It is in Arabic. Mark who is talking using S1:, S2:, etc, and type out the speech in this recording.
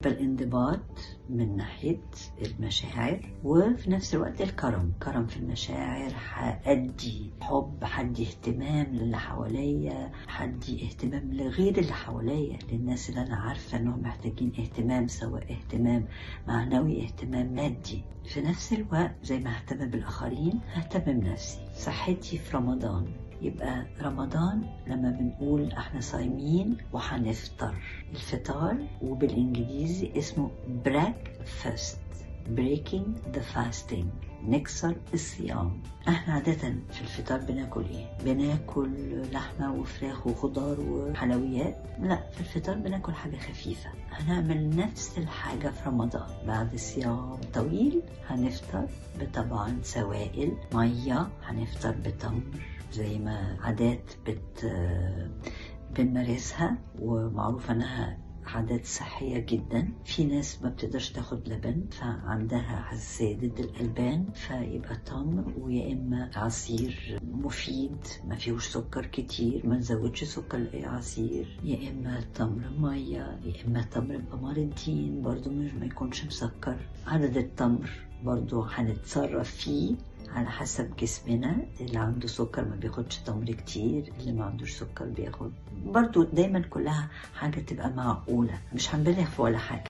S1: بالانضباط من ناحية المشاعر، وفي نفس الوقت كرم في المشاعر، هأدي حب، هدي اهتمام للي حواليا، هدي اهتمام لغير اللي حواليا، للناس اللي أنا عارفة أنهم محتاجين اهتمام، سواء اهتمام معنوي، اهتمام مادي. في نفس الوقت زي ما اهتم بالآخرين ههتم بنفسي. صحتي في رمضان، يبقى رمضان لما بنقول احنا صايمين وهنفطر، الفطار وبالانجليزي اسمه breakfast، breaking the fasting، نكسر الصيام. احنا عادة في الفطار بناكل ايه؟ بناكل لحمة وفراخ وخضار وحلويات؟ لا، في الفطار بناكل حاجة خفيفة. هنعمل نفس الحاجة في رمضان. بعد صيام طويل هنفطر بطبعا سوائل، مية، هنفطر بتمر زي ما عادات بنمارسها، ومعروفة انها عادات صحية جدا. في ناس ما بتقدرش تاخد لبن فعندها حساسية ضد الألبان، فيبقى تمر، ويا إما عصير مفيد ما فيهوش سكر كتير، ما نزودش سكر العصير، يا إما تمر مية، يا إما تمر بقمر الدين برضو ما يكونش مسكر. عدد التمر برضو هنتصرف فيه على حسب جسمنا. اللي عنده سكر ما بياخدش تمر كتير، اللي ما عندوش سكر بياخد. برضو دايما كلها حاجة تبقى معقولة، مش هنبالغ في ولا حاجة.